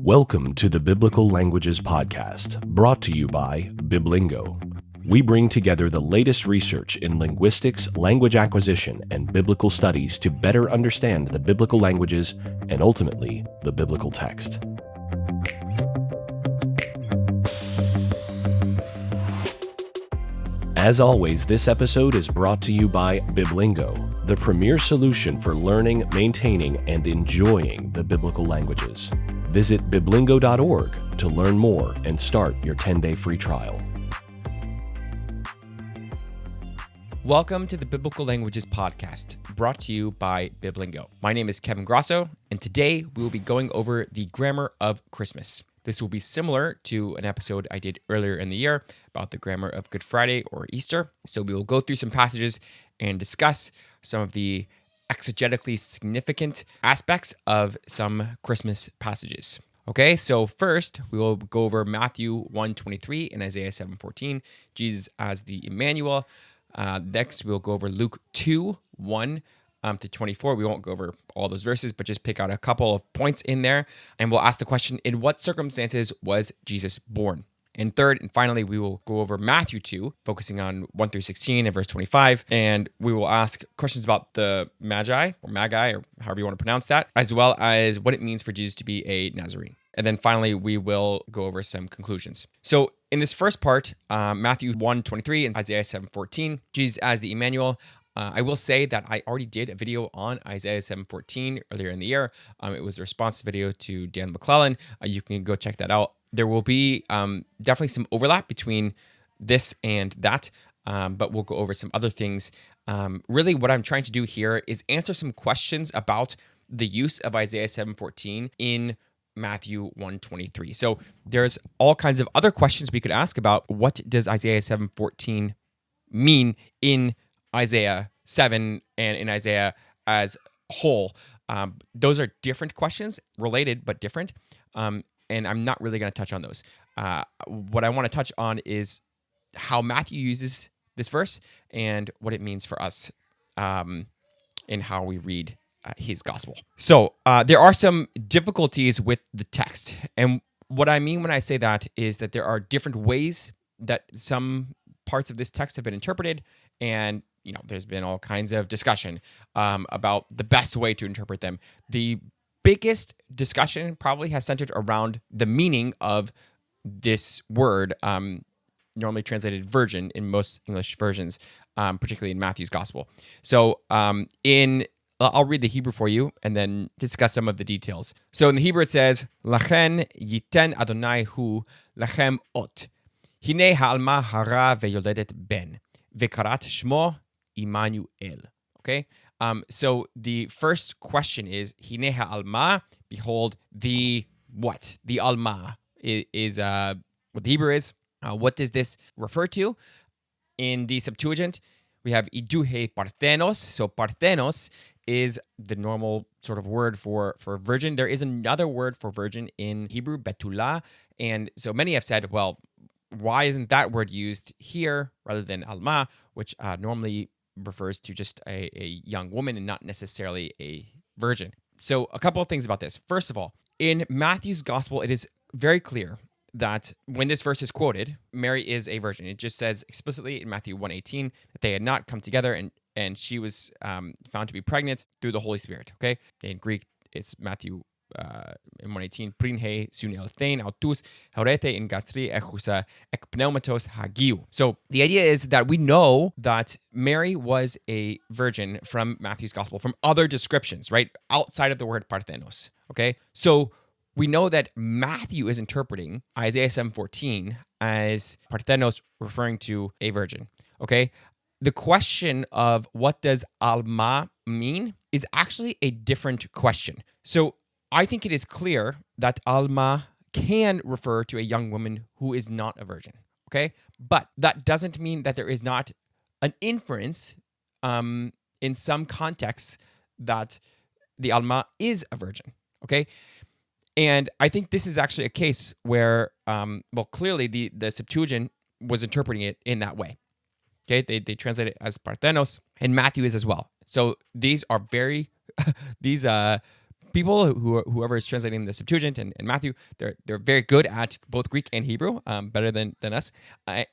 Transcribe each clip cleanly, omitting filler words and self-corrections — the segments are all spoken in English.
Welcome to the Biblical Languages Podcast, brought to you by Biblingo. We bring together the latest research in linguistics, language acquisition, and biblical studies to better understand the biblical languages and ultimately the biblical text. As always, this episode is brought to you by Biblingo, the premier solution for learning, maintaining, and enjoying the biblical languages. Visit biblingo.org to learn more and start your 10-day free trial. Welcome to the Biblical Languages Podcast, brought to you by Biblingo. My name is Kevin Grosso, and today we will be going over the grammar of Christmas. This will be similar to an episode I did earlier in the year about the grammar of Good Friday or Easter. So we will go through some passages and discuss some of the exegetically significant aspects of some Christmas passages. Okay, so first we will go over Matthew 1:23 and Isaiah 7:14, Jesus as the Emmanuel. Next, we'll go over Luke 2:1 to 24. We won't go over all those verses, but just pick out a couple of points in there, and we'll ask the question, in what circumstances was Jesus born? And third, and finally, we will go over Matthew 2, focusing on 1 through 16 and verse 25, and we will ask questions about the Magi, or however you want to pronounce that, as well as what it means for Jesus to be a Nazarene. And then finally, we will go over some conclusions. So in this first part, Matthew 1:23 and Isaiah 7:14, Jesus as the Emmanuel. I will say that I already did a video on Isaiah 7:14 earlier in the year. It was a response video to Dan McClellan. You can go check that out. There will be definitely some overlap between this and that, but we'll go over some other things. Really, what I'm trying to do here is answer some questions about the use of Isaiah 7:14 in Matthew 1:23. So there's all kinds of other questions we could ask about what does Isaiah 7:14 mean in Isaiah 7 and in Isaiah as a whole. Those are different questions, related but different, and I'm not really going to touch on those. What I want to touch on is how Matthew uses this verse and what it means for us in how we read his gospel. So there are some difficulties with the text, and what I mean when I say that is that there are different ways that some parts of this text have been interpreted, and there's been all kinds of discussion about the best way to interpret them. The biggest discussion probably has centered around the meaning of this word, normally translated virgin in most English versions, particularly in Matthew's gospel. So I'll read the Hebrew for you and then discuss some of the details. So in the Hebrew it says, Lachen yiten Adonai hu lachem ot. Hine ha'alma hara veyoledet ben. Vekarat shmo Emmanuel. Okay? So the first question is, Hine ha'alma, behold, the what? The alma is what the Hebrew is. What does this refer to? In the Septuagint, we have iduhe parthenos. So parthenos is the normal sort of word for virgin. There is another word for virgin in Hebrew, betula. And so many have said, well, why isn't that word used here rather than alma, which normally refers to just a young woman and not necessarily a virgin? So a couple of things about this. First of all, in Matthew's gospel, it is very clear that when this verse is quoted, Mary is a virgin. It just says explicitly in Matthew 1:18 that they had not come together and she was found to be pregnant through the Holy Spirit. Okay, in Greek, it's Matthew in 1:18, prinhe sunelthein autus haurete in gastri echusa ek pneumatos hagiu. So the idea is that we know that Mary was a virgin from Matthew's gospel, from other descriptions, right? Outside of the word parthenos. Okay, so we know that Matthew is interpreting Isaiah 7:14 as parthenos referring to a virgin. Okay, the question of what does alma mean is actually a different question. So I think it is clear that alma can refer to a young woman who is not a virgin, okay? But that doesn't mean that there is not an inference in some contexts that the alma is a virgin, okay? And I think this is actually a case where, clearly the Septuagint was interpreting it in that way, okay? They translate it as parthenos, and Matthew is as well. So these are people whoever is translating the Septuagint and Matthew, they're very good at both Greek and Hebrew, better than us,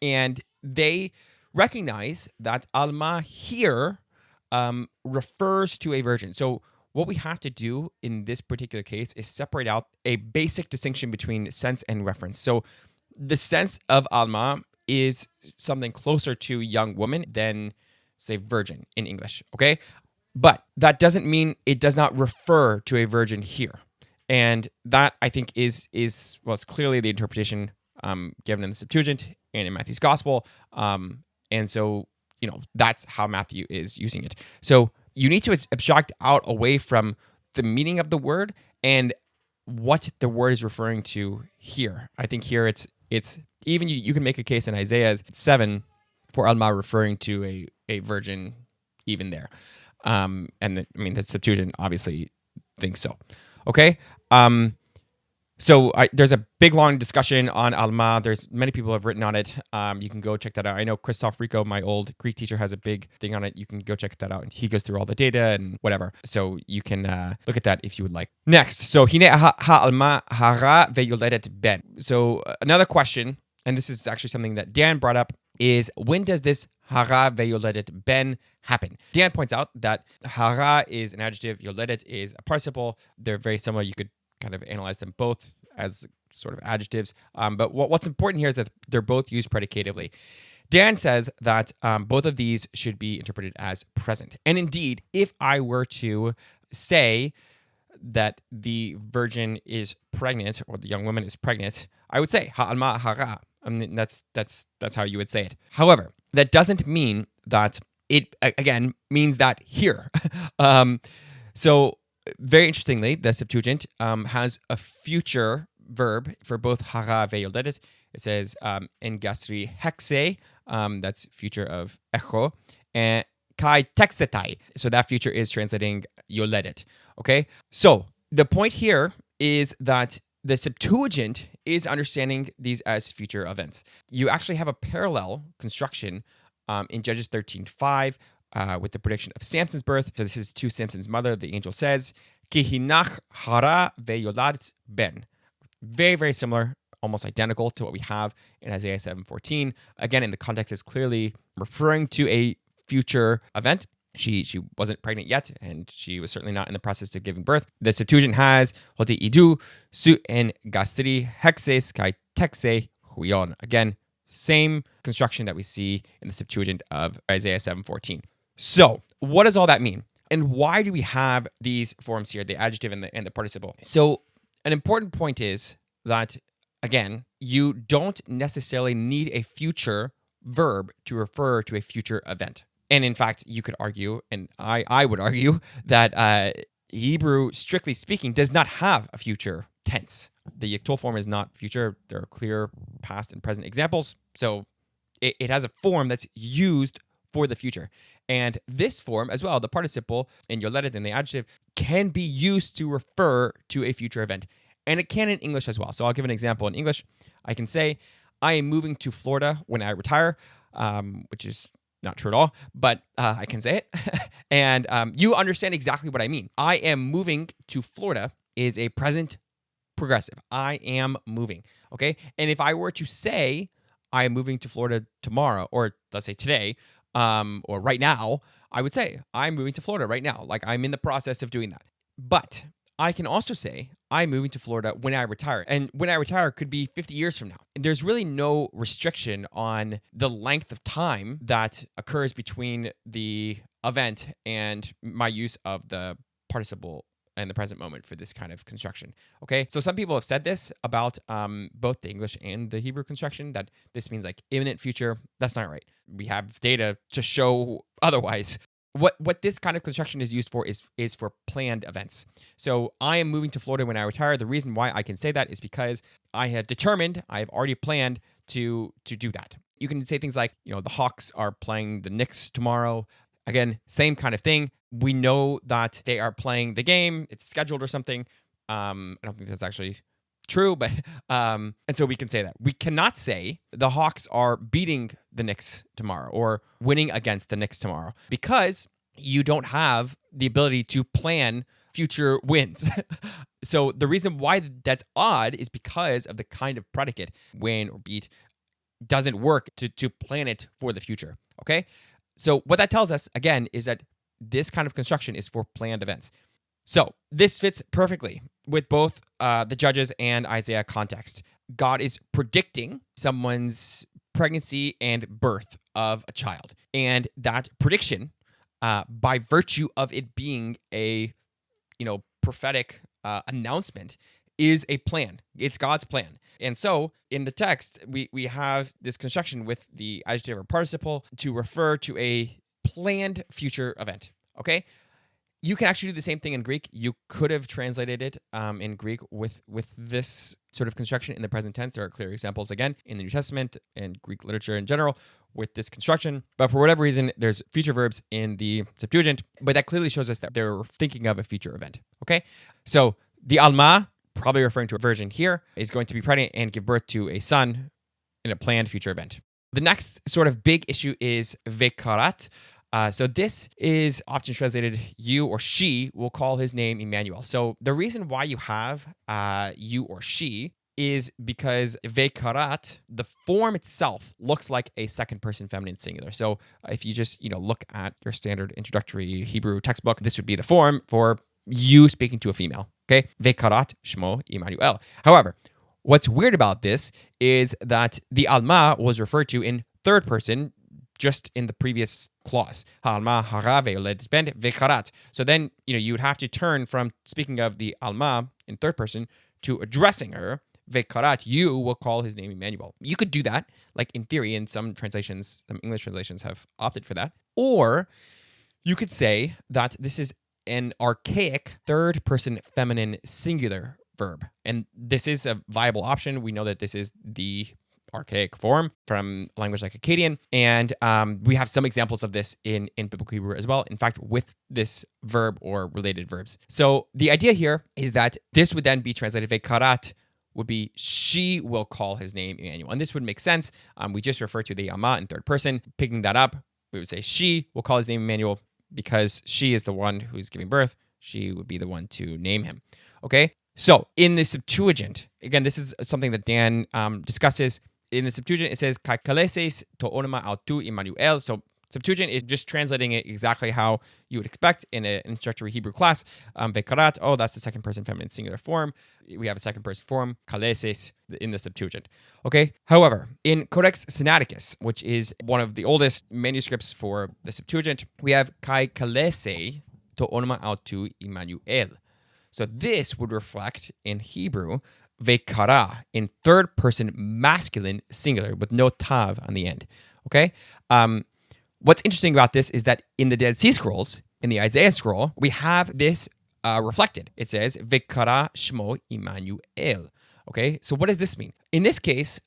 and they recognize that Alma here refers to a virgin. So what we have to do in this particular case is separate out a basic distinction between sense and reference. So the sense of Alma is something closer to young woman than, say, virgin in English, okay? But that doesn't mean it does not refer to a virgin here. And that, I think, is well, it's clearly the interpretation given in the Septuagint and in Matthew's Gospel. And so, that's how Matthew is using it. So you need to abstract out away from the meaning of the word and what the word is referring to here. I think here it's even you can make a case in Isaiah 7 for Alma referring to a virgin even there. And the Septuagint obviously thinks so. Okay. So there's a big, long discussion on Alma. There's many people have written on it. You can go check that out. I know Christoph Rico, my old Greek teacher, has a big thing on it. You can go check that out. He goes through all the data and whatever. So you can look at that if you would like. Next, so hine ha-alma hara veyoledet ben. So another question, and this is actually something that Dan brought up, is when does this hara veyoledet ben happen? Dan points out that hara is an adjective, yoledet is a participle. They're very similar. You could kind of analyze them both as sort of adjectives. But what's important here is that they're both used predicatively. Dan says that both of these should be interpreted as present. And indeed, if I were to say that the virgin is pregnant or the young woman is pregnant, I would say ha'alma hara. I mean, that's how you would say it. However, that doesn't mean that it, again, means that here. So very interestingly, the Septuagint has a future verb for both hara veyoledet. It says en gastri hexe, that's future of echo, and kai texetai. So that future is translating yoledet. Okay, so the point here is that the Septuagint is understanding these as future events. You actually have a parallel construction in Judges 13:5. With the prediction of Samson's birth. So this is to Samson's mother. The angel says, Ki hinach hara veyolad ben. Very, very similar, almost identical to what we have in Isaiah 7:14. Again, in the context, is clearly referring to a future event. She wasn't pregnant yet, and she was certainly not in the process of giving birth. The Septuagint has Hoti idu su en gastri hexes kai texe huion. Again, same construction that we see in the Septuagint of Isaiah 7:14. So, what does all that mean? And why do we have these forms here, the adjective and the participle? So, an important point is that, again, you don't necessarily need a future verb to refer to a future event. And in fact, you could argue, and I would argue, that Hebrew, strictly speaking, does not have a future tense. The Yictol form is not future. There are clear past and present examples. So, it has a form that's used for the future. And this form as well, the participle in yoledet and the adjective, can be used to refer to a future event. And it can in English as well. So I'll give an example. In English, I can say, I am moving to Florida when I retire, which is not true at all, but I can say it. And you understand exactly what I mean. I am moving to Florida is a present progressive. I am moving, okay? And if I were to say, I am moving to Florida tomorrow, or let's say today, or right now, I would say, I'm moving to Florida right now. Like, I'm in the process of doing that. But I can also say, I'm moving to Florida when I retire. And when I retire could be 50 years from now. And there's really no restriction on the length of time that occurs between the event and my use of the participle in the present moment for this kind of construction. Okay, so some people have said this about both the English and the Hebrew construction, that this means like imminent future. That's not right. We have data to show otherwise. What this kind of construction is used for is for planned events. So I am moving to Florida when I retire. The reason why I can say that is because I have already planned to do that. You can say things like, the Hawks are playing the Knicks tomorrow. Again, same kind of thing. We know that they are playing the game. It's scheduled or something. I don't think that's actually true, but and so we can say that. We cannot say the Hawks are beating the Knicks tomorrow or winning against the Knicks tomorrow, because you don't have the ability to plan future wins. So the reason why that's odd is because of the kind of predicate, win or beat, doesn't work to plan it for the future, okay? So what that tells us, again, is that this kind of construction is for planned events. So this fits perfectly with both the Judges and Isaiah context. God is predicting someone's pregnancy and birth of a child. And that prediction, by virtue of it being a prophetic announcement, is a plan. It's God's plan. And so in the text, we have this construction with the adjective or participle to refer to a planned future event, okay? You can actually do the same thing in Greek. You could have translated it in Greek with this sort of construction in the present tense. There are clear examples, again, in the New Testament and Greek literature in general with this construction. But for whatever reason, there's future verbs in the Septuagint. But that clearly shows us that they're thinking of a future event, okay? So the Alma, probably referring to a virgin here, is going to be pregnant and give birth to a son in a planned future event. The next sort of big issue is vekarat. So this is often translated you or she will call his name Emmanuel. So the reason why you have you or she is because vekarat, the form itself, looks like a second person feminine singular. So if you just look at your standard introductory Hebrew textbook, this would be the form for you speaking to a female. Okay, vekarat shmo Emmanuel. However, what's weird about this is that the Alma was referred to in third person just in the previous clause. Alma hara ve'oledet ben vekarat. So then, you would have to turn from speaking of the Alma in third person to addressing her. Vekarat, you will call his name Emmanuel. You could do that, like in theory, in some translations, some English translations have opted for that. Or you could say that this is an archaic third person feminine singular verb. And this is a viable option. We know that this is the archaic form from language like Akkadian. And we have some examples of this in Biblical Hebrew as well. In fact, with this verb or related verbs. So the idea here is that this would then be translated, vekarat would be she will call his name Emmanuel. And this would make sense. We just refer to the Alma in third person. Picking that up, we would say she will call his name Emmanuel because she is the one who's giving birth. She would be the one to name him. Okay? So in the Septuagint, again, this is something that Dan discusses. In the Septuagint, it says, kai kaleses to onoma autu Emmanuel. So Septuagint is just translating it exactly how you would expect in an introductory Hebrew class. Vekarat, that's the second person feminine singular form. We have a second person form, kaleses, in the Septuagint. Okay. However, in Codex Sinaiticus, which is one of the oldest manuscripts for the Septuagint, we have kai kalese to onoma autu Emmanuel. So this would reflect in Hebrew vekara in third person masculine singular with no tav on the end. Okay. What's interesting about this is that in the Dead Sea Scrolls, in the Isaiah scroll, we have this reflected. It says vekara shmo Emmanuel. Okay. So what does this mean? In this case,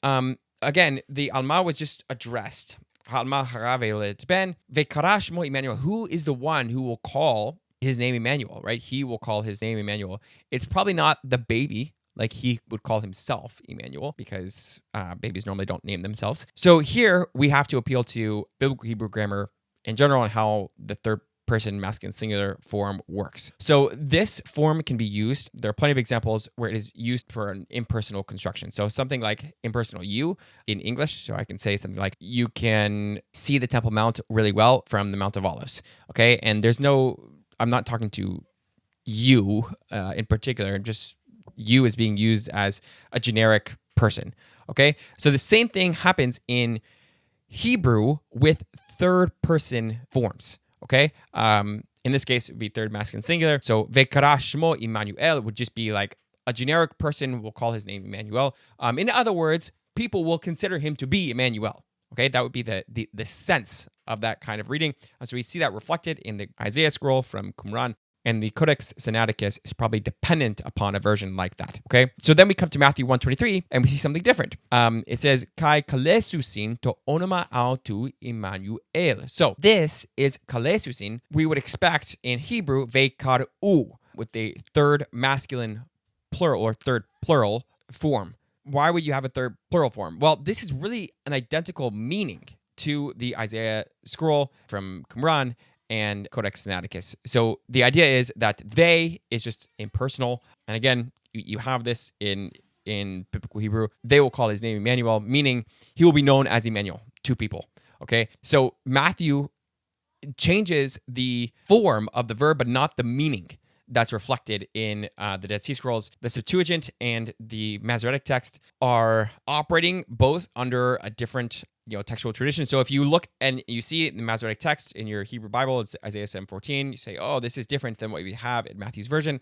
again, the Alma was just addressed. Alma hara ve'oledet ben vekara shmo Emmanuel. Who is the one who will call his name Emmanuel, right? He will call his name Emmanuel. It's probably not the baby, like he would call himself Emmanuel, because babies normally don't name themselves. So here we have to appeal to Biblical Hebrew grammar in general and how the third person masculine singular form works. So this form can be used. There are plenty of examples where it is used for an impersonal construction. So something like impersonal you in English. So I can say something like, you can see the Temple Mount really well from the Mount of Olives. Okay. And I'm not talking to you in particular, just you is being used as a generic person. Okay. So the same thing happens in Hebrew with third person forms. Okay. In this case, it would be third masculine singular. So vekara shmo Emmanuel would just be like a generic person will call his name Emmanuel. In other words, people will consider him to be Emmanuel. Okay. That would be the sense of that kind of reading. So we see that reflected in the Isaiah scroll from Qumran. And the Codex Sinaiticus is probably dependent upon a version like that. Okay, so then we come to Matthew 1:23, and we see something different. It says, "Kai kalesusin to onoma autu Emmanuel." So this is kalesusin. We would expect in Hebrew vekaru with the third masculine plural or third plural form. Why would you have a third plural form? Well, this is really an identical meaning to the Isaiah scroll from Qumran. and Codex Sinaiticus. So the idea is that they is just impersonal. And again, you have this in biblical Hebrew. They will call his name Emmanuel, meaning he will be known as Emmanuel to people. Okay, so Matthew changes the form of the verb, but not the meaning that's reflected in the Dead Sea Scrolls. The Septuagint and the Masoretic text are operating both under a different textual tradition. So if you look and you see it in the Masoretic text in your Hebrew Bible, it's Isaiah 7:14. You say, oh, this is different than what we have in Matthew's version.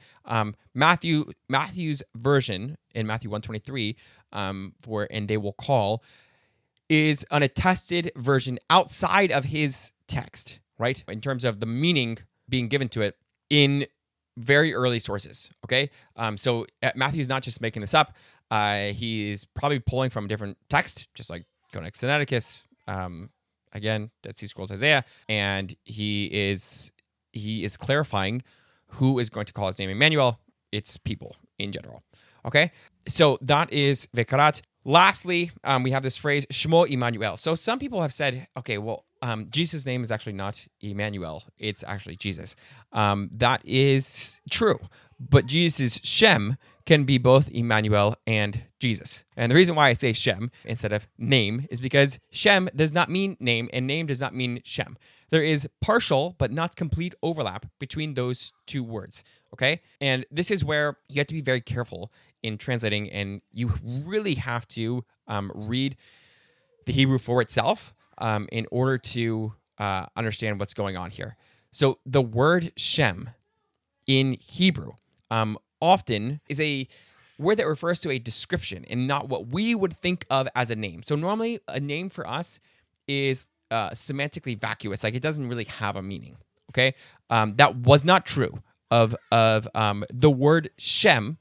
Matthew's version in Matthew 1:23 for "and they will call" is an attested version outside of his text, right? In terms of the meaning being given to it in very early sources, okay? So Matthew's not just making this up. He's probably pulling from a different text, just like Codex Sinaiticus, again, Dead Sea Scrolls, Isaiah, and he is clarifying who is going to call his name Emmanuel. It's people in general, okay? So that is Vekarat. Lastly, we have this phrase, Shmo Emmanuel. So some people have said, okay, well, Jesus' name is actually not Emmanuel. It's actually Jesus. That is true. But Jesus' Shem can be both Emmanuel and Jesus. And the reason why I say Shem instead of name is because Shem does not mean name and name does not mean Shem. There is partial but not complete overlap between those two words, okay? And this is where you have to be very careful in translating, and you really have to read the Hebrew for itself in order to understand what's going on here. So the word Shem in Hebrew often is a word that refers to a description and not what we would think of as a name. So normally a name for us is semantically vacuous, like it doesn't really have a meaning, okay? That was not true of the word Shem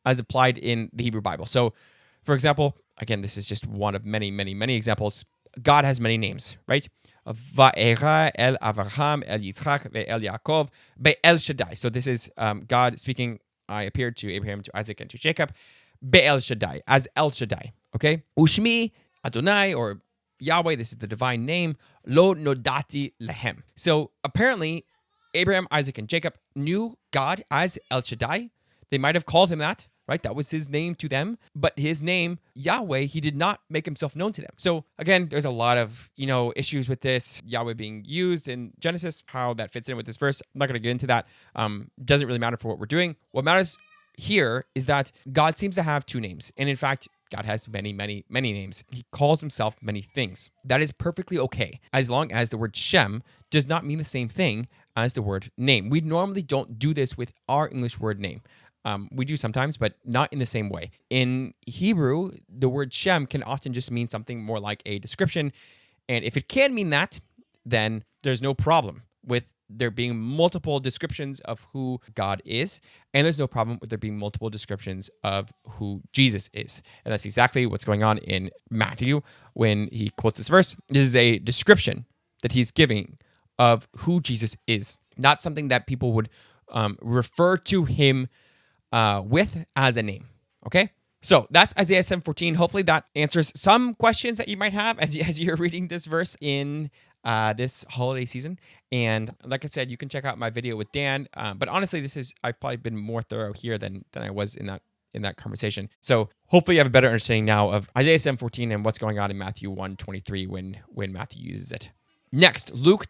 as applied in the Hebrew Bible. So, for example, again, this is just one of many, many, many examples. God has many names, right? Va'era el Avraham, el Yitzchak, ve'el Yaakov, be'el Shaddai. So this is God speaking, I appeared to Abraham, to Isaac, and to Jacob, be'el Shaddai, as El Shaddai, okay? Ushmi, Adonai, or Yahweh, this is the divine name, lo nodati lehem. So apparently, Abraham, Isaac, and Jacob knew God as El Shaddai. They might have called him that, right? That was his name to them. But his name, Yahweh, he did not make himself known to them. So again, there's a lot of, issues with this, Yahweh being used in Genesis, how that fits in with this verse. I'm not going to get into that. Doesn't really matter for what we're doing. What matters here is that God seems to have two names. And in fact, God has many, many, many names. He calls himself many things. That is perfectly okay, as long as the word Shem does not mean the same thing as the word name. We normally don't do this with our English word name. We do sometimes, but not in the same way. In Hebrew, the word Shem can often just mean something more like a description. And if it can mean that, then there's no problem with there being multiple descriptions of who God is. And there's no problem with there being multiple descriptions of who Jesus is. And that's exactly what's going on in Matthew when he quotes this verse. This is a description that he's giving of who Jesus is, not something that people would refer to him with as a name, okay? So that's Isaiah 7:14. Hopefully that answers some questions that you might have as you're reading this verse in this holiday season. And like I said, you can check out my video with Dan. But honestly, I've probably been more thorough here than I was in that conversation. So hopefully you have a better understanding now of Isaiah 7:14 and what's going on in Matthew 1:23 when Matthew uses it. Next, Luke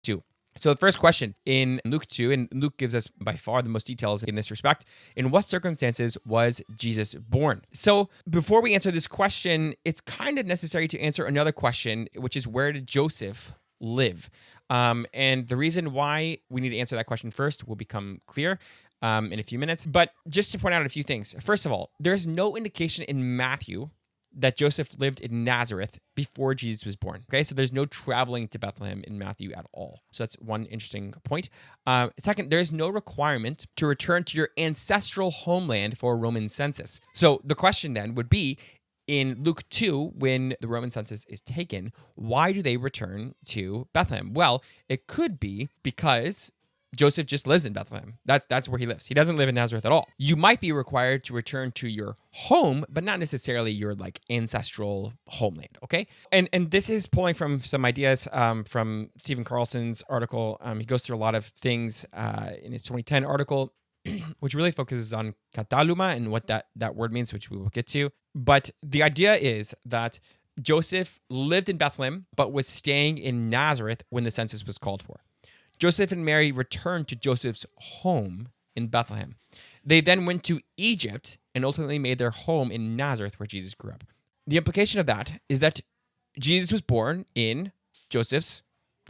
2. So the first question in Luke 2, and Luke gives us by far the most details in this respect, in what circumstances was Jesus born? So before we answer this question, it's kind of necessary to answer another question, which is where did Joseph live? And the reason why we need to answer that question first will become clear in a few minutes. But just to point out a few things. First of all, there's no indication in Matthew that Joseph lived in Nazareth before Jesus was born. Okay, so there's no traveling to Bethlehem in Matthew at all. So that's one interesting point. Second, there's no requirement to return to your ancestral homeland for a Roman census. So the question then would be, in Luke 2, when the Roman census is taken, why do they return to Bethlehem? Well, it could be because Joseph just lives in Bethlehem. That's where he lives. He doesn't live in Nazareth at all. You might be required to return to your home, but not necessarily your like ancestral homeland. Okay, and this is pulling from some ideas from Stephen Carlson's article. He goes through a lot of things in his 2010 article, which really focuses on kataluma and what that word means, which we will get to. But the idea is that Joseph lived in Bethlehem, but was staying in Nazareth when the census was called for. Joseph and Mary returned to Joseph's home in Bethlehem. They then went to Egypt and ultimately made their home in Nazareth, where Jesus grew up. The implication of that is that Jesus was born in Joseph's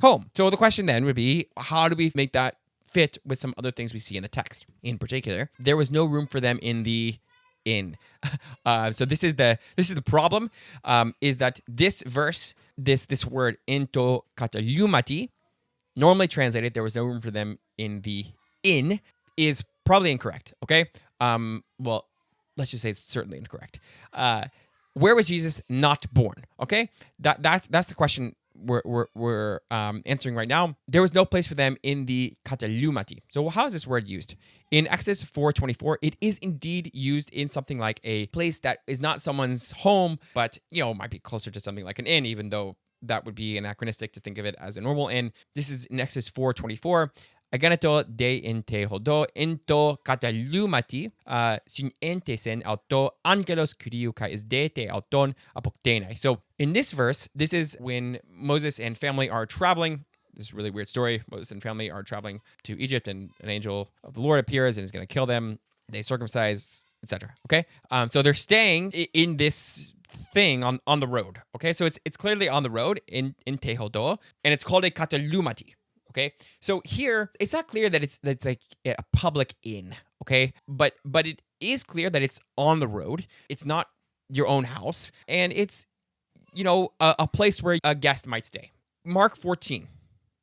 home. So the question then would be, how do we make that fit with some other things we see in the text? In particular, there was no room for them in the inn. So this is the problem, is that this verse, this word into katalumati, normally translated, there was no room for them in the inn, is probably incorrect, okay? Well, let's just say it's certainly incorrect. Where was Jesus not born, okay? That's the question we're answering right now. There was no place for them in the katalumati. So how is this word used? In Exodus 4:24, it is indeed used in something like a place that is not someone's home, but, might be closer to something like an inn, even though that would be anachronistic to think of it as a normal inn. This is in Exodus 4:24. Aganeto de inte hodo into katalumati sin entesen auto angelos kuriuka is dete auton apoktenai. So in this verse, this is when Moses and family are traveling. This is a really weird story. Moses and family are traveling to Egypt, and an angel of the Lord appears and is going to kill them. They circumcise, etc. Okay, so they're staying in this thing on the road. Okay, so it's clearly on the road in Tehodo, and it's called a katalumati. Okay, so here it's not clear that it's like a public inn. Okay, but it is clear that it's on the road. It's not your own house, and it's a place where a guest might stay. Mark 14.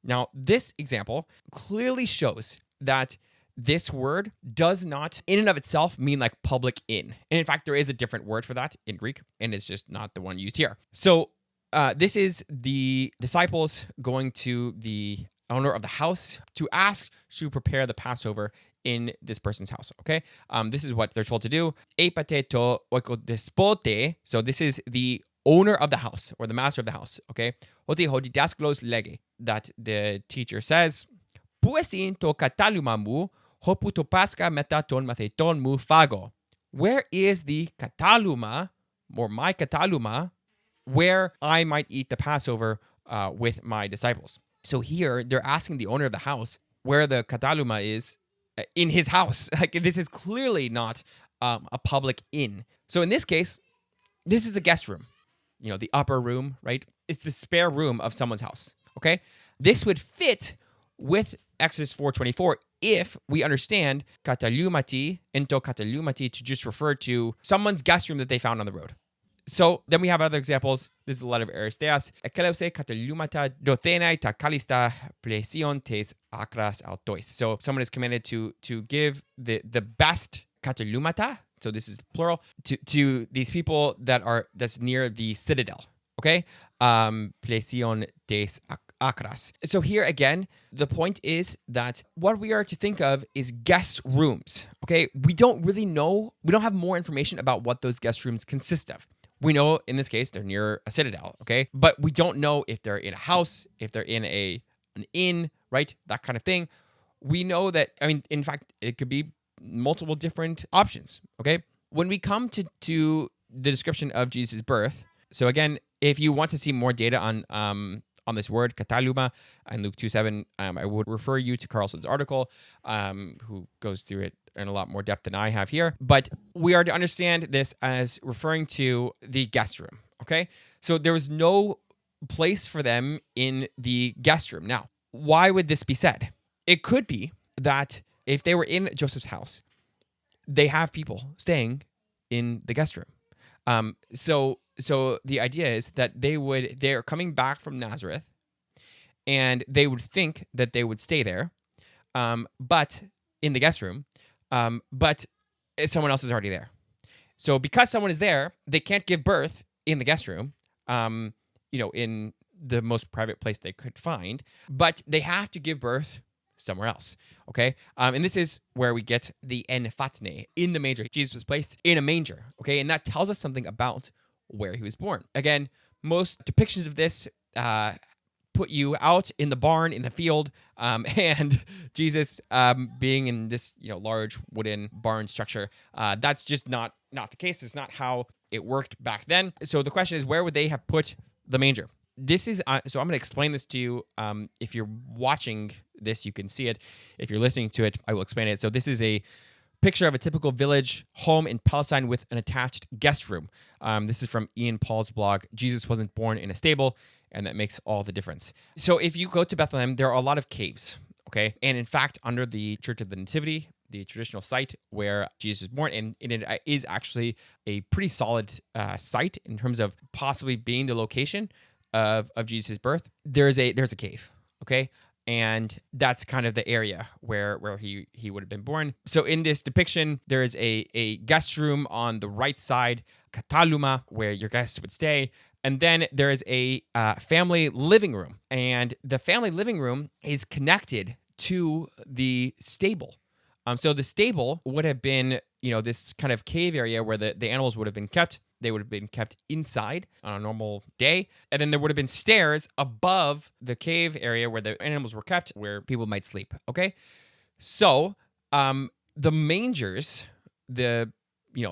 Now this example clearly shows that this word does not, in and of itself, mean like public inn. And in fact, there is a different word for that in Greek, and it's just not the one used here. So this is the disciples going to the owner of the house to ask to prepare the Passover in this person's house, okay? This is what they're told to do. Epate to oikodespote. So this is the owner of the house, or the master of the house, okay? Hoti hodidasklos lege. That the teacher says, Puesin to katalumamu hopu to pasca metaton matheton mu fago. Where is the kataluma, or my kataluma, where I might eat the Passover with my disciples? So here, they're asking the owner of the house where the kataluma is in his house. Like, this is clearly not a public inn. So in this case, this is a guest room. The upper room, right? It's the spare room of someone's house, okay? This would fit with Exodus 4:24 if we understand katalumati, ento katalumati, to just refer to someone's guest room that they found on the road. So then we have other examples. This is a letter of Aristeas. Ekelose katalumata dothenai ta kalista plesion tes akras autois. So someone is commanded to give the best katalumata, so this is plural, to these people that's near the citadel. Okay? Plesion tes akras. So here again, the point is that what we are to think of is guest rooms. Okay? We don't really know, we don't have more information about what those guest rooms consist of. We know in this case they're near a citadel, okay? But we don't know if they're in a house, if they're in an inn, right? That kind of thing. We know that, in fact, it could be multiple different options, okay? When we come to the description of Jesus' birth, so again, if you want to see more data on this word, kataluma, in Luke 2:7, I would refer you to Carlson's article, who goes through it in a lot more depth than I have here. But we are to understand this as referring to the guest room, okay? So there was no place for them in the guest room. Now, why would this be said? It could be that if they were in Joseph's house, they have people staying in the guest room. So the idea is that they're coming back from Nazareth, and they would think that they would stay there, but in the guest room, but someone else is already there. So because someone is there, they can't give birth in the guest room, in the most private place they could find, but they have to give birth somewhere else. Okay, and this is where we get the enfatne, in the manger. Jesus was placed in a manger. Okay, and that tells us something about where he was born. Again, most depictions of this put you out in the barn, in the field, and Jesus being in this large wooden barn structure. That's just not the case. It's not how it worked back then. So the question is, where would they have put the manger? This is so I'm going to explain this to you. If you're watching this, you can see it. If you're listening to it, I will explain it. So this is a picture of a typical village home in Palestine with an attached guest room. This is from Ian Paul's blog. Jesus wasn't born in a stable, and that makes all the difference. So if you go to Bethlehem, there are a lot of caves, okay? And in fact, under the Church of the Nativity, the traditional site where Jesus was born, and it is actually a pretty solid site in terms of possibly being the location of Jesus' birth, there's a cave, okay? And that's kind of the area where he would have been born. So in this depiction, there is a guest room on the right side, kataluma, where your guests would stay. And then there is a family living room. And the family living room is connected to the stable. So the stable would have been, this kind of cave area where the animals would have been kept. They would have been kept inside on a normal day. And then there would have been stairs above the cave area where the animals were kept, where people might sleep. Okay. So the mangers, the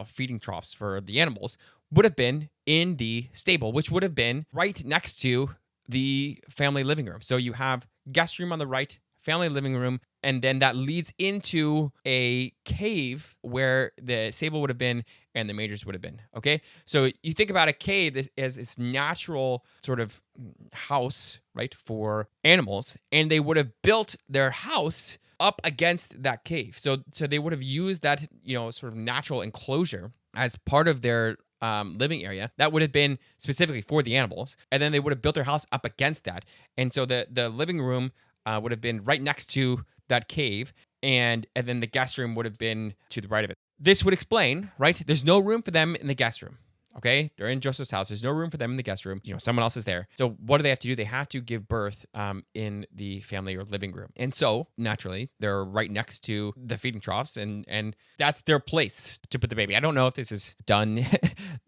feeding troughs for the animals, would have been in the stable, which would have been right next to the family living room. So you have guest room on the right, family living room, and then that leads into a cave where the stable would have been and the mangers would have been, okay? So you think about a cave as this natural sort of house, right, for animals, and they would have built their house up against that cave. So they would have used that, sort of natural enclosure as part of their living area that would have been specifically for the animals, and then they would have built their house up against that. And so the living room would have been right next to that cave, and then the guest room would have been to the right of it. This would explain, right? There's no room for them in the guest room. Okay, they're in Joseph's house. There's no room for them in the guest room. Someone else is there. So what do they have to do? They have to give birth in the family or living room. And so naturally, they're right next to the feeding troughs, and that's their place to put the baby. I don't know if this is done.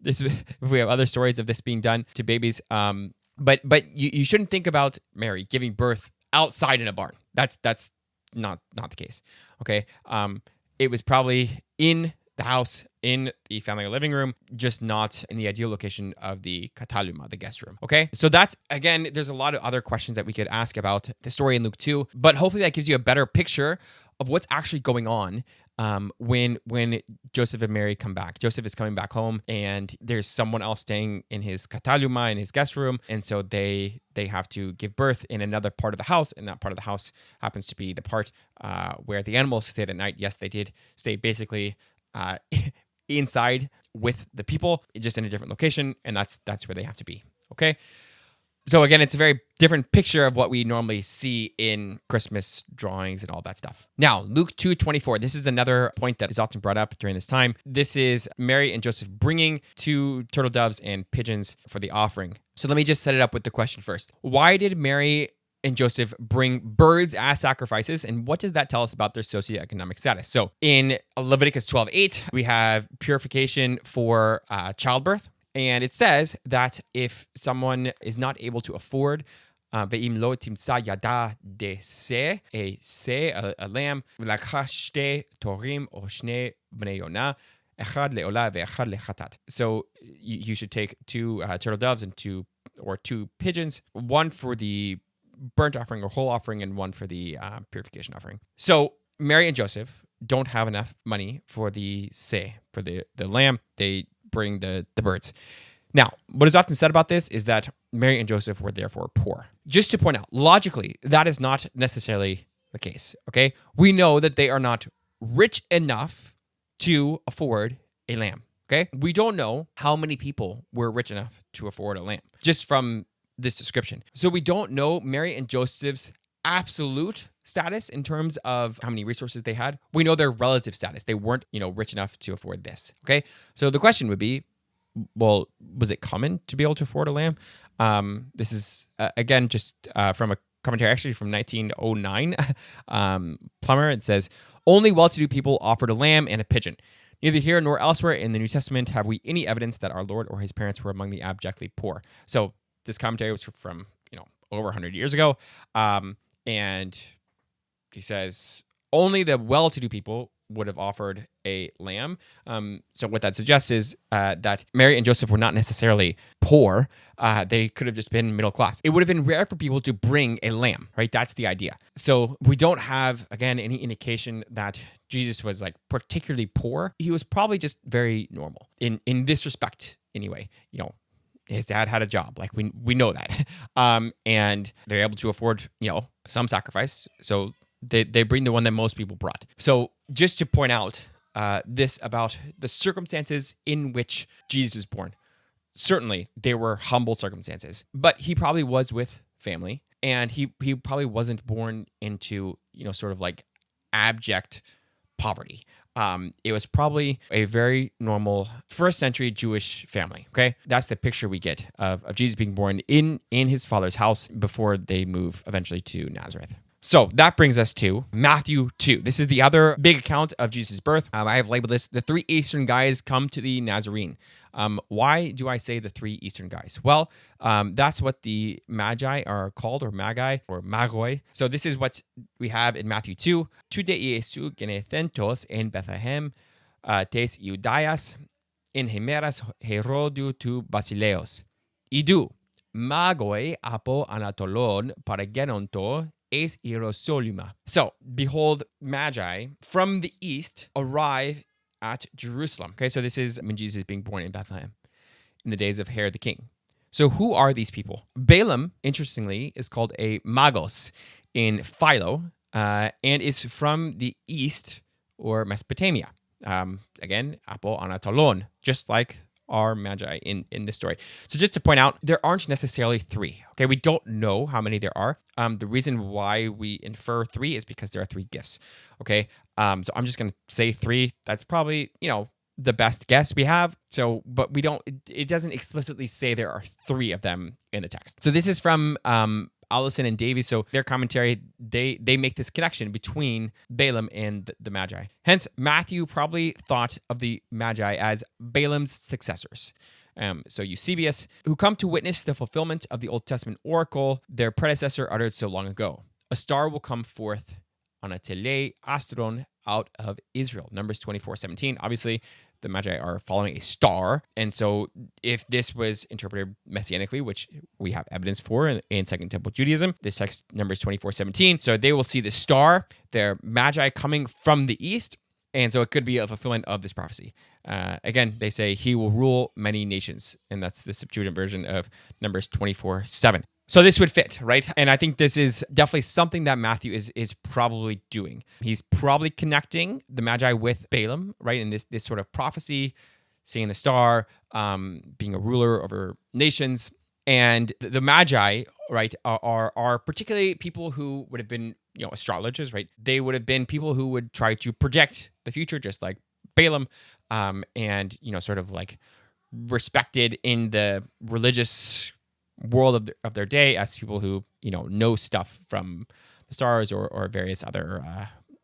If we have other stories of this being done to babies. But you shouldn't think about Mary giving birth outside in a barn. That's not the case. Okay, it was probably in the house, in the family living room, just not in the ideal location of the kataluma, the guest room. Okay, so that's, again, there's a lot of other questions that we could ask about the story in Luke 2, but hopefully that gives you a better picture of what's actually going on when Joseph and Mary come back. Joseph is coming back home, and there's someone else staying in his kataluma, in his guest room, and so they have to give birth in another part of the house, and that part of the house happens to be the part where the animals stayed at night. Yes, they did stay basically inside with the people, just in a different location, and that's where they have to be. Okay. So again, it's a very different picture of what we normally see in Christmas drawings and all that stuff. Now, Luke 2:24. This is another point that is often brought up during this time. This is Mary and Joseph bringing 2 turtle doves and pigeons for the offering. So let me just set it up with the question first. Why did Mary and Joseph bring birds as sacrifices, and what does that tell us about their socioeconomic status? So in Leviticus 12:8, we have purification for childbirth. And it says that if someone is not able to afford ve'im lo timtza yada de se, a lamb, v'lakcha shte torim o shne bnei yonah, echad le'olah ve'echad lechatat. So you should take 2 turtle doves and 2 pigeons, one for the burnt offering or whole offering and one for the purification offering. So Mary and Joseph don't have enough money for the for the lamb. They bring the birds. Now, what is often said about this is that Mary and Joseph were therefore poor. Just to point out, logically, that is not necessarily the case, okay? We know that they are not rich enough to afford a lamb, okay? We don't know how many people were rich enough to afford a lamb, just from this description. So we don't know Mary and Joseph's absolute status in terms of how many resources they had. We know their relative status. They weren't, rich enough to afford this. Okay. So the question would be, well, was it common to be able to afford a lamb? This is again just from a commentary actually from 1909. Plummer, it says, only well-to-do people offered a lamb and a pigeon. Neither here nor elsewhere in the New Testament have we any evidence that our Lord or his parents were among the abjectly poor. So this commentary was from, over 100 years ago. And he says only the well-to-do people would have offered a lamb. So what that suggests is that Mary and Joseph were not necessarily poor. They could have just been middle class. It would have been rare for people to bring a lamb, right? That's the idea. So we don't have, again, any indication that Jesus was like particularly poor. He was probably just very normal in this respect anyway. His dad had a job, like we know that. And they're able to afford, some sacrifice. So they bring the one that most people brought. So just to point out this about the circumstances in which Jesus was born. Certainly, they were humble circumstances, but he probably was with family, and he probably wasn't born into, sort of like abject poverty. It was probably a very normal first century Jewish family. Okay, that's the picture we get of Jesus being born in his father's house before they move eventually to Nazareth. So that brings us to Matthew 2. This is the other big account of Jesus' birth. I have labeled this, the three Eastern guys come to the Nazarene. Why do I say the three Eastern guys? Well, that's what the Magi are called, or Magi, or Magoi. So this is what we have in Matthew 2. Tude Iesu genethentos en Bethlehem tes Iudaias in hemeras Herodu tu Basileos. Idu, Magoi apo Anatolon paragenonto es Hierosolima. So, behold, Magi from the east arrive at Jerusalem. Okay, so this is when Jesus is being born in Bethlehem in the days of Herod the king. So who are these people? Balaam, interestingly, is called a magos in Philo and is from the east or Mesopotamia. Again, apo Anatolon, just like are Magi in this story. So just to point out, there aren't necessarily three. Okay, we don't know how many there are. The reason why we infer three is because there are three gifts. Okay, so I'm just gonna say three. That's probably the best guess we have. So, but we don't. It doesn't explicitly say there are three of them in the text. So this is from Allison and Davy. So their commentary, they make this connection between Balaam and the Magi. Hence, Matthew probably thought of the Magi as Balaam's successors. So Eusebius, who come to witness the fulfillment of the Old Testament oracle their predecessor uttered so long ago. A star will come forth on a tele astron out of Israel. Numbers 24:17. Obviously, the Magi are following a star. And so if this was interpreted messianically, which we have evidence for in Second Temple Judaism, this text, Numbers 24:17. So they will see the star, their Magi coming from the east. And so it could be a fulfillment of this prophecy. Again, they say he will rule many nations. And that's the Septuagint version of Numbers 24:7. So this would fit, right? And I think this is definitely something that Matthew is probably doing. He's probably connecting the Magi with Balaam, right? In this sort of prophecy, seeing the star, being a ruler over nations. And the Magi, right, are particularly people who would have been, astrologers, right? They would have been people who would try to project the future, just like Balaam, and, sort of like respected in the religious world of their day as people who know stuff from the stars or various other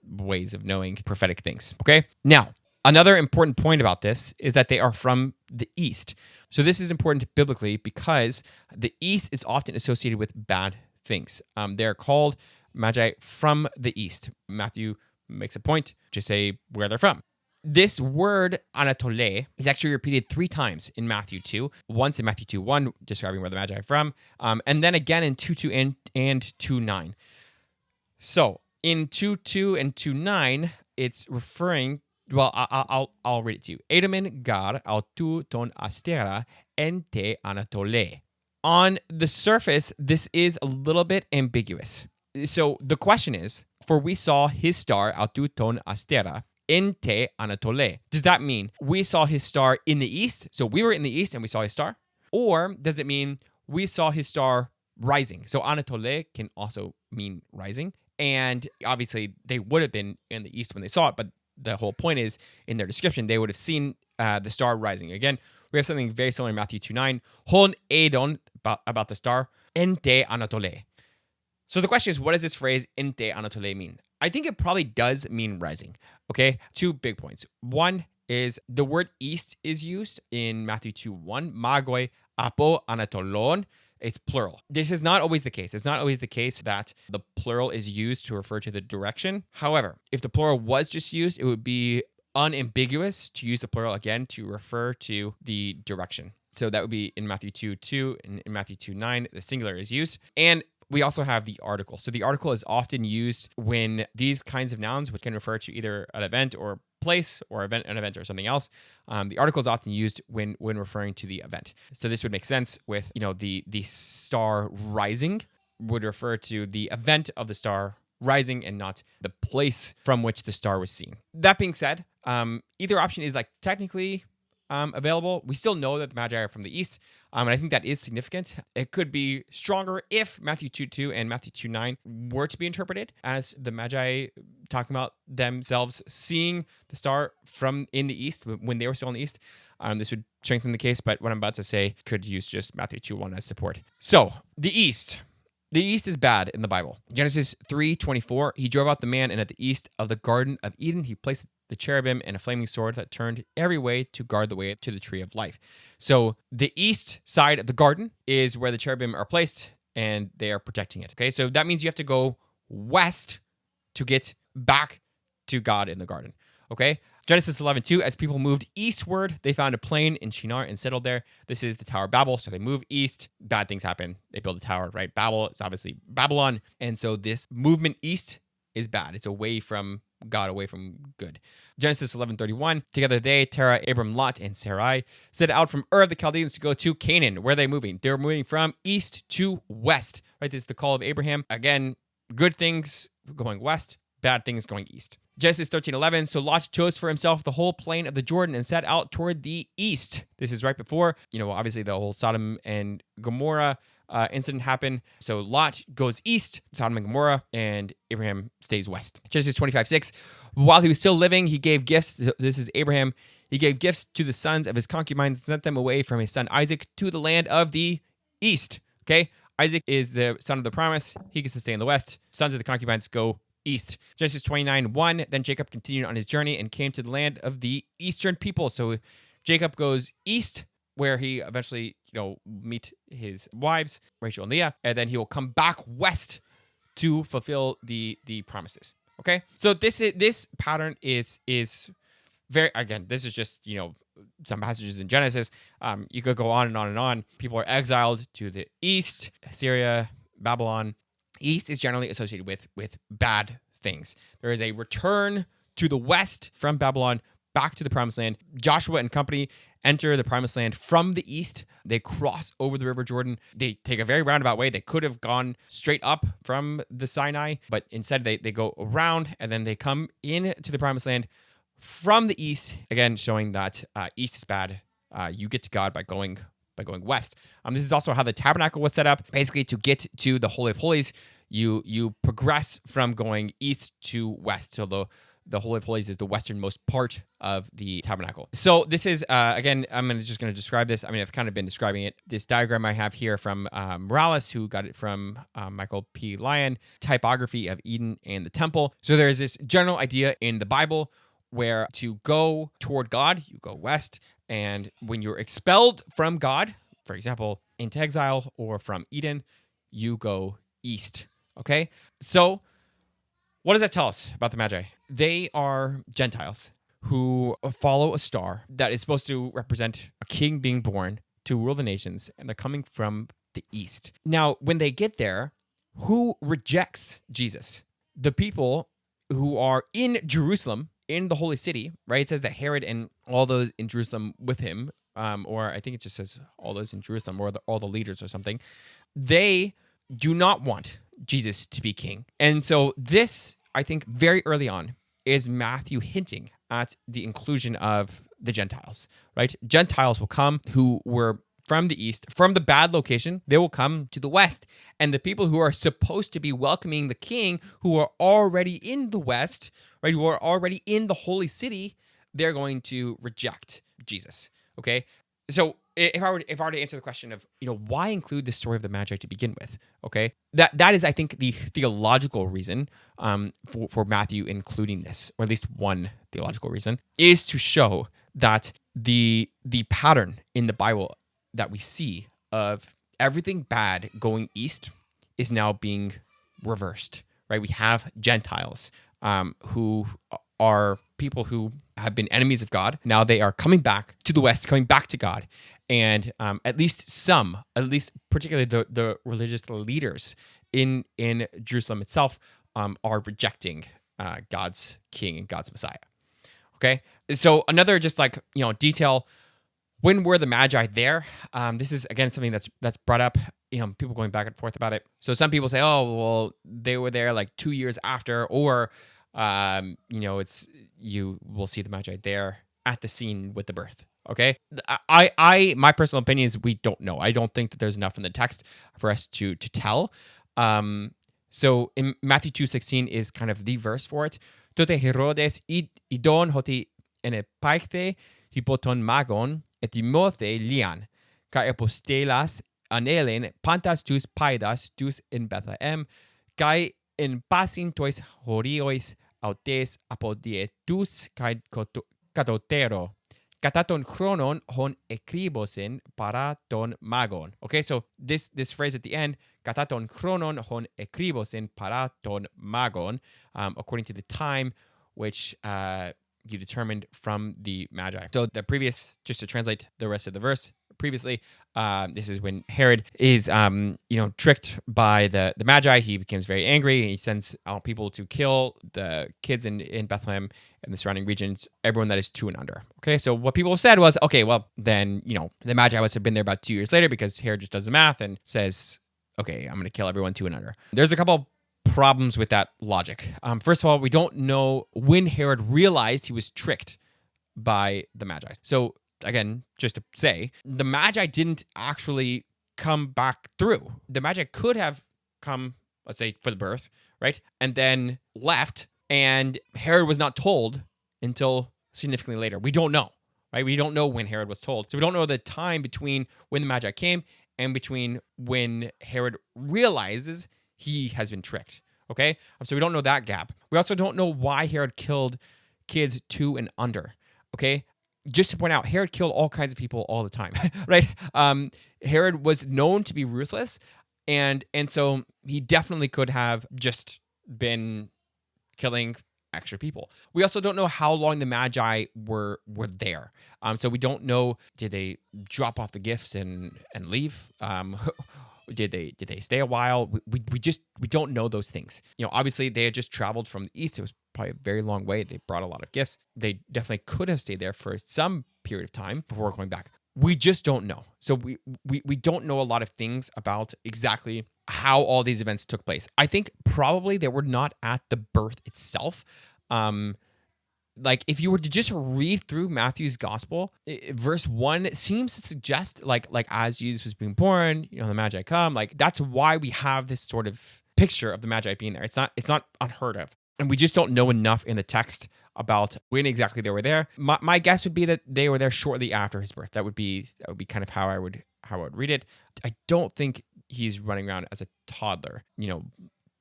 ways of knowing prophetic things. Okay, now another important point about this is that they are from the east. So this is important biblically because the east is often associated with bad things. They're called Magi from the east. Matthew makes a point to say where they're from. This word Anatole is actually repeated 3 times in Matthew 2. Once in Matthew 2:1, describing where the Magi are from, and then again in 2:2 and 2:9. So in 2:2 and 2:9, it's referring. Well, I'll read it to you. Edamen gar autu ton astera ente Anatole. On the surface, this is a little bit ambiguous. So the question is, for we saw his star autu ton astera ente Anatole. Does that mean we saw his star in the east? So we were in the east and we saw his star? Or does it mean we saw his star rising? So Anatole can also mean rising. And obviously they would have been in the east when they saw it, but the whole point is in their description, they would have seen the star rising. Again, we have something very similar in Matthew 2:9. Hon edon, about the star, ente Anatole. So the question is, what does this phrase "inte anatole" mean? I think it probably does mean rising. Okay, 2 big points. One is the word east is used in Matthew 2:1. Magoi apo anatolon. It's plural. This is not always the case. It's not always the case that the plural is used to refer to the direction. However, if the plural was just used, it would be unambiguous to use the plural again to refer to the direction. So that would be in Matthew 2:2 and in Matthew 2:9, the singular is used. And we also have the article. So the article is often used when these kinds of nouns, which can refer to either an event or place or an event or something else. The article is often used when referring to the event. So this would make sense with, the star rising would refer to the event of the star rising and not the place from which the star was seen. That being said, either option is like technically available. We still know that the Magi are from the east, and I think that is significant. It could be stronger if Matthew 2:2 and Matthew 2:9 were to be interpreted as the Magi talking about themselves seeing the star from in the east when they were still in the east. This would strengthen the case, but what I'm about to say could use just Matthew 2:1 as support. So, the east. The east is bad in the Bible. Genesis 3:24, he drove out the man, and at the east of the Garden of Eden, he placed the cherubim and a flaming sword that turned every way to guard the way to the tree of life. So the east side of the garden is where the cherubim are placed, and they are protecting it. Okay, so that means you have to go west to get back to God in the garden. Okay, Genesis 11:2, as people moved eastward, they found a plain in Shinar and settled there. This is the Tower of Babel. So they move east, bad things happen. They build a tower, right? Babel is obviously Babylon. And so this movement east is bad. It's away from God, away from good. Genesis 11:31, together they, Terah, Abram, Lot, and Sarai, set out from Ur of the Chaldeans to go to Canaan. Where are they moving? They're moving from east to west, right? This is the call of Abraham. Again, good things going west, bad things going east. Genesis 13:11, so Lot chose for himself the whole plain of the Jordan and set out toward the east. This is right before, obviously the whole Sodom and Gomorrah incident happened. So Lot goes east, Sodom and Gomorrah, and Abraham stays west. Genesis 25:6, while he was still living, he gave gifts. This is Abraham. He gave gifts to the sons of his concubines and sent them away from his son Isaac to the land of the east. Okay, Isaac is the son of the promise. He gets to stay in the west. Sons of the concubines go east. Genesis 29:1, then Jacob continued on his journey and came to the land of the eastern people. So Jacob goes east, where he eventually, meet his wives, Rachel and Leah, and then he will come back west to fulfill the promises. Okay, so this pattern is very, again, this is just some passages in Genesis. You could go on and on and on. People are exiled to the east, Syria, Babylon. East is generally associated with bad things. There is a return to the west from Babylon back to the promised land. Joshua and company enter the promised land from the east. They cross over the river Jordan. They take a very roundabout way. They could have gone straight up from the Sinai, but instead they go around and then they come into the promised land from the east, again showing that east is bad. You get to God by going west. This is also how the tabernacle was set up. Basically, to get to the Holy of Holies, you progress from going east to west. So the Holy of Holies is the westernmost part of the tabernacle. So this is, again, I'm just going to describe this. I've kind of been describing it. This diagram I have here from Morales, who got it from Michael P. Lyon, typography of Eden and the temple. So there is this general idea in the Bible where to go toward God, you go west. And when you're expelled from God, for example, into exile or from Eden, you go east. Okay? So what does that tell us about the Magi? They are Gentiles who follow a star that is supposed to represent a king being born to rule the nations, and they're coming from the east. Now, when they get there, who rejects Jesus? The people who are in Jerusalem, in the holy city, right? It says that Herod and all those in Jerusalem with him, or I think it just says all those in Jerusalem, or all the leaders or something, they do not want Jesus to be king. And so this, I think, very early on, is Matthew hinting at the inclusion of the Gentiles, right? Gentiles will come who were from the east, from the bad location, they will come to the west. And the people who are supposed to be welcoming the king, who are already in the west, right, who are already in the holy city, they're going to reject Jesus, okay? So if I were to answer the question of, why include the story of the Magi to begin with, okay, that is, I think, the theological reason for Matthew including this, or at least one theological reason, is to show that the pattern in the Bible that we see of everything bad going east is now being reversed, right? We have Gentiles who are people who have been enemies of God. Now they are coming back to the West, coming back to God. And at least particularly the religious leaders in Jerusalem itself are rejecting God's king and God's Messiah. Okay? So another just detail, when were the Magi there? This is, again, something that's brought up, people going back and forth about it. So some people say, oh, well, they were there 2 years after, or, you will see the Magi there at the scene with the birth. Okay. My personal opinion is we don't know. I don't think that there's enough in the text for us to tell. So in Matthew 2:16 is kind of the verse for it. Tote Herodes idon hoti ene paichthe hypoton magon et imothe lian, ka apostelas anelen pantas tus paidas tus in Bethlehem, kai in pasin tois horiois autes apodietus kai katotero. Kataton chronon hon ekribosin para ton magon. Okay, so this phrase at the end, kataton chronon hon ekribosin para ton magon, according to the time which you determined from the Magi. So the previous, just to translate the rest of the verse, previously, this is when Herod is, tricked by the Magi. He becomes very angry. He sends out people to kill the kids in Bethlehem and the surrounding regions, everyone that is 2 and under. Okay, so what people said was, okay, well, then, the Magi must have been there about 2 years later, because Herod just does the math and says, okay, I'm going to kill everyone 2 and under. There's a couple problems with that logic. First of all, we don't know when Herod realized he was tricked by the Magi. So again, just to say, the Magi didn't actually come back through. The Magi could have come, let's say, for the birth, right? And then left, and Herod was not told until significantly later. We don't know, right? We don't know when Herod was told. So we don't know the time between when the Magi came and between when Herod realizes he has been tricked, okay? So we don't know that gap. We also don't know why Herod killed kids 2 and under, okay? Just to point out, Herod killed all kinds of people all the time, right? Herod was known to be ruthless, and so he definitely could have just been killing extra people. We also don't know how long the Magi were there. So we don't know, did they drop off the gifts and leave? Did they stay a while? We don't know those things. Obviously they had just traveled from the east. It was probably a very long way. They brought a lot of gifts. They definitely could have stayed there for some period of time before going back. We just don't know. So we don't know a lot of things about exactly how all these events took place. I think probably they were not at the birth itself. If you were to just read through Matthew's gospel, verse 1 seems to suggest like as Jesus was being born, the Magi come. That's why we have this sort of picture of the Magi being there. It's not unheard of. And we just don't know enough in the text about when exactly they were there. My guess would be that they were there shortly after his birth. That would be kind of how I would read it. I don't think he's running around as a toddler,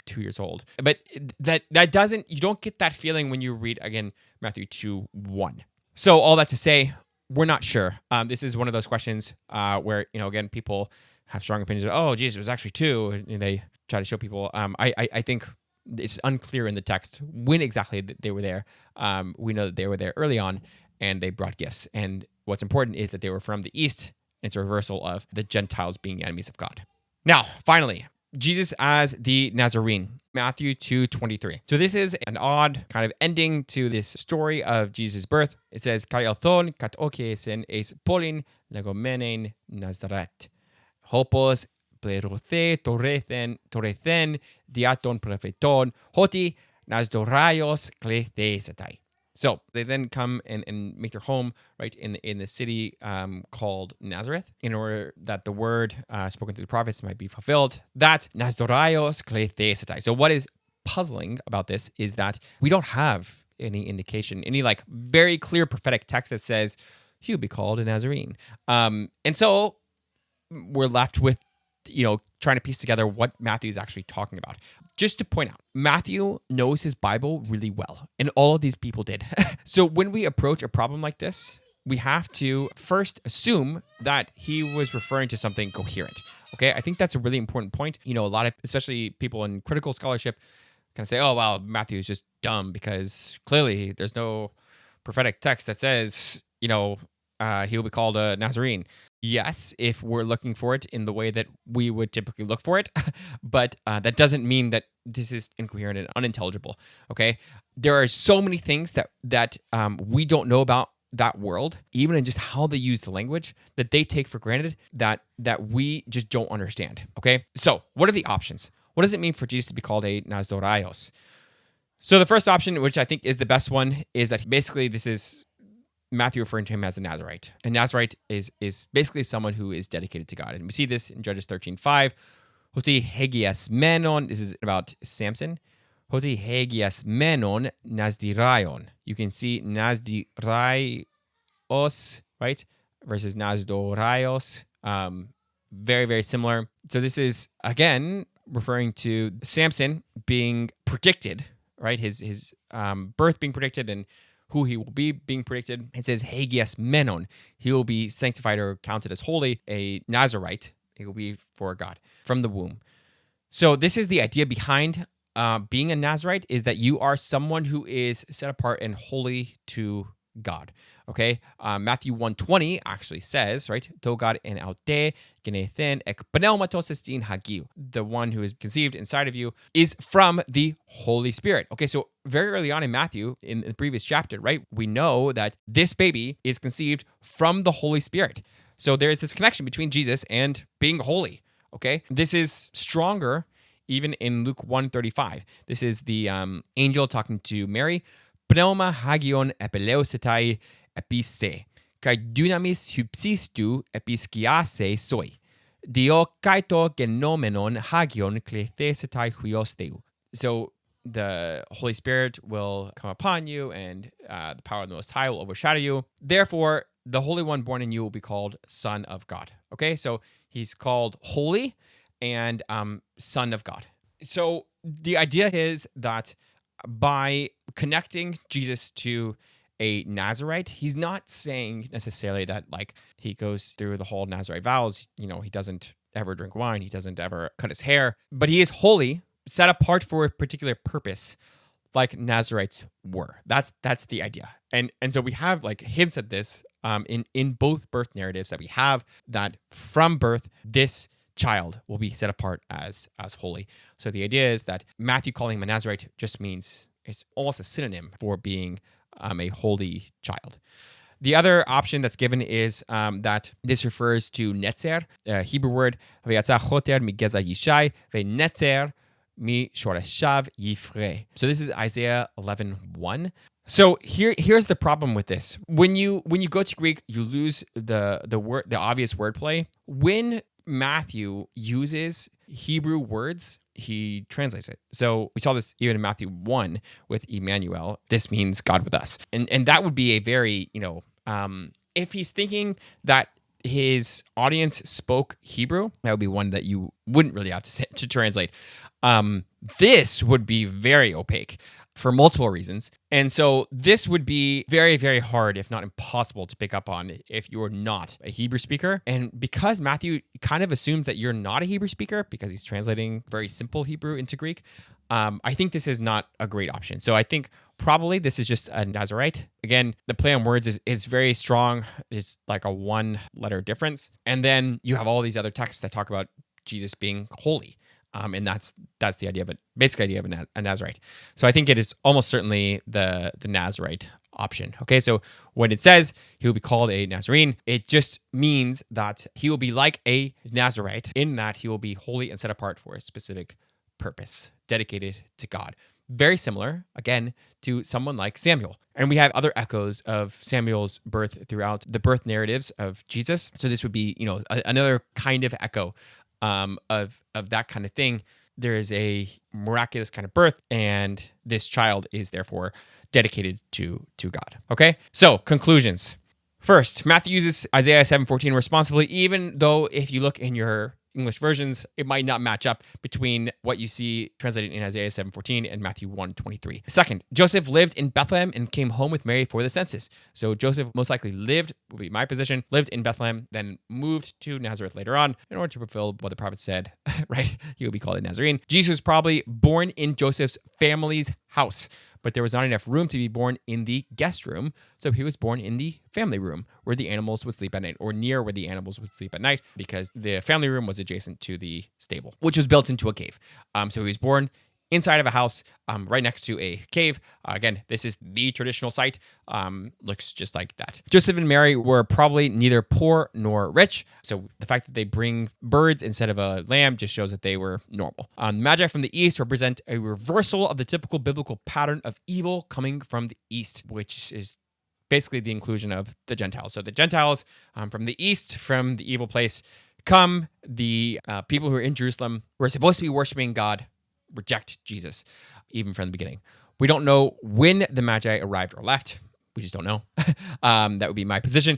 2 years old. But that doesn't, you don't get that feeling when you read, again, Matthew 2:1. So all that to say, we're not sure. This is one of those questions where, again, people have strong opinions of, oh, Jesus, it was actually 2. And they try to show people. I think it's unclear in the text when exactly they were there. We know that they were there early on and they brought gifts. And what's important is that they were from the east. It's a reversal of the Gentiles being enemies of God. Now, finally, Jesus as the Nazarene, Matthew 2:23. So this is an odd kind of ending to this story of Jesus' birth. It says, Kai althon kat okesen es polin legomenen Nazaret. Hopos plerothe torethen diaton propheton hoti nasdoraios klethesetai. So they then come and make their home right in the city called Nazareth, in order that the word spoken through the prophets might be fulfilled. That Nasdoraios klethesetai. So what is puzzling about this is that we don't have any indication, any very clear prophetic text that says he will be called a Nazarene. And so we're left with, trying to piece together what Matthew is actually talking about. Just to point out, Matthew knows his Bible really well, and all of these people did. So when we approach a problem like this, we have to first assume that he was referring to something coherent. Okay, I think that's a really important point. A lot of, especially people in critical scholarship, kind of say, oh, well, Matthew is just dumb because clearly there's no prophetic text that says, he will be called a Nazarene. Yes, if we're looking for it in the way that we would typically look for it, but that doesn't mean that this is incoherent and unintelligible, okay? There are so many things that we don't know about that world, even in just how they use the language, that they take for granted that we just don't understand, okay? So what are the options? What does it mean for Jesus to be called a Nazoraios? So the first option, which I think is the best one, is that basically this is Matthew referring to him as a Nazarite. A Nazarite is basically someone who is dedicated to God. And we see this in Judges 13:5. Hoti hegias menon, this is about Samson. Hoti hegias menon nazdiraion. You can see nazdiraios, right? Versus nazdoraios. Very, very similar. So this is, again, referring to Samson being predicted, right? His birth being predicted and who he will be being predicted. It says, Hagias Menon. He will be sanctified or counted as holy, a Nazarite. He will be for God from the womb. So this is the idea behind being a Nazarite, is that you are someone who is set apart and holy to God. Okay, Matthew 1:20 actually says, right, to God en aute genethen ek pneumatos estin hagiu. The one who is conceived inside of you is from the Holy Spirit. Okay, so very early on in Matthew, in the previous chapter, right, we know that this baby is conceived from the Holy Spirit. So there is this connection between Jesus and being holy. Okay, this is stronger even in Luke 1:35. This is the angel talking to Mary. Pneuma hagion epileusetai episte, kai dynamis hypsistu episkiase soi. Dio kaito genomenon hagion klethesetai huiosteu. So the Holy Spirit will come upon you, and the power of the Most High will overshadow you. Therefore, the Holy One born in you will be called Son of God. Okay, so he's called Holy and Son of God. So the idea is that by connecting Jesus to a Nazarite, he's not saying necessarily that like he goes through the whole Nazarite vows. He doesn't ever drink wine. He doesn't ever cut his hair, but he is holy, set apart for a particular purpose, like Nazarites were. That's the idea. And so we have like hints at this in both birth narratives, that we have that from birth, this child will be set apart as holy. So the idea is that Matthew calling him a Nazarite just means it's almost a synonym for being a holy child. The other option that's given is that this refers to netzer, a Hebrew word, v'yatza choter migeza yishai, v'netzer mi shoreshav yifre. So this is Isaiah 11:1. So here's the problem with this. When you go to Greek, you lose the obvious wordplay. When Matthew uses Hebrew words, he translates it. So we saw this even in Matthew 1 with Emmanuel. This means God with us. And that would be a very, if he's thinking that his audience spoke Hebrew, that would be one that you wouldn't really have to translate. This would be very opaque for multiple reasons. And so this would be very, very hard, if not impossible, to pick up on if you're not a Hebrew speaker. And because Matthew kind of assumes that you're not a Hebrew speaker because he's translating very simple Hebrew into Greek, I think this is not a great option. So I think probably this is just a Nazarite. Again, the play on words is very strong. It's like a one-letter difference. And then you have all these other texts that talk about Jesus being holy. And that's the idea, but basic idea of a Nazarite. So I think it is almost certainly the Nazarite option. Okay, so when it says he will be called a Nazarene, it just means that he will be like a Nazarite in that he will be holy and set apart for a specific purpose, dedicated to God. Very similar, again, to someone like Samuel. And we have other echoes of Samuel's birth throughout the birth narratives of Jesus. So this would be, another kind of echo of that kind of thing. There is a miraculous kind of birth, and this child is therefore dedicated to God. Okay? So, conclusions. First, Matthew uses Isaiah 7:14 responsibly, even though if you look in your English versions, it might not match up between what you see translated in Isaiah 7:14 and Matthew 1:23. Second, Joseph lived in Bethlehem and came home with Mary for the census. So Joseph most likely lived, would be my position, lived in Bethlehem, then moved to Nazareth later on in order to fulfill what the prophet said, right? He would be called a Nazarene. Jesus was probably born in Joseph's family's house, but there was not enough room to be born in the guest room, so he was born in the family room where the animals would sleep at night, or near where the animals would sleep at night, because the family room was adjacent to the stable, which was built into a cave. So he was born inside of a house right next to a cave. Again, this is the traditional site. Looks just like that. Joseph and Mary were probably neither poor nor rich. So the fact that they bring birds instead of a lamb just shows that they were normal. Magi from the east represent a reversal of the typical biblical pattern of evil coming from the east, which is basically the inclusion of the Gentiles. So the Gentiles from the east, from the evil place, come. The people who are in Jerusalem were supposed to be worshiping God, reject Jesus, even from the beginning. We don't know when the Magi arrived or left. We just don't know. That would be my position.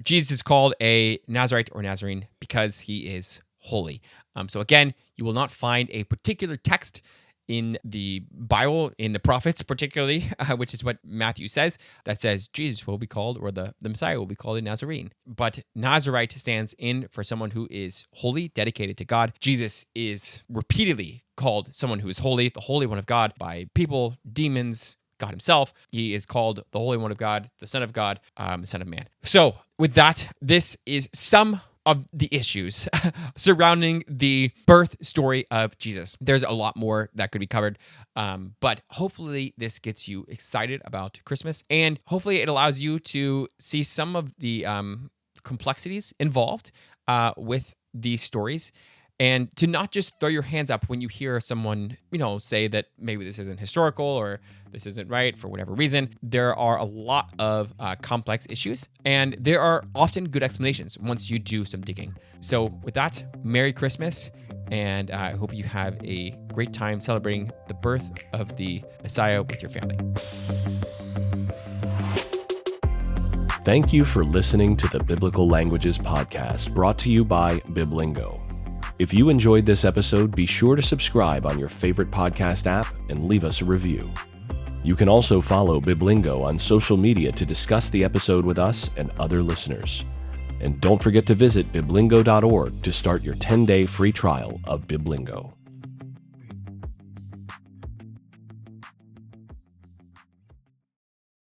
Jesus is called a Nazarite or Nazarene because he is holy. So again, you will not find a particular text in the Bible, in the prophets particularly, which is what Matthew says, that says Jesus will be called, or the Messiah will be called a Nazarene. But Nazarite stands in for someone who is holy, dedicated to God. Jesus is repeatedly called someone who is holy, the Holy One of God, by people, demons, God himself. He is called the Holy One of God, the Son of God, the Son of Man. So with that, this is some of the issues surrounding the birth story of Jesus. There's a lot more that could be covered, but hopefully this gets you excited about Christmas, and hopefully it allows you to see some of the complexities involved with these stories, and to not just throw your hands up when you hear someone, say that maybe this isn't historical or this isn't right for whatever reason. There are a lot of complex issues, and there are often good explanations once you do some digging. So with that, Merry Christmas, and I hope you have a great time celebrating the birth of the Messiah with your family. Thank you for listening to the Biblical Languages Podcast, brought to you by Biblingo. If you enjoyed this episode, be sure to subscribe on your favorite podcast app and leave us a review. You can also follow Biblingo on social media to discuss the episode with us and other listeners. And don't forget to visit biblingo.org to start your 10-day free trial of Biblingo.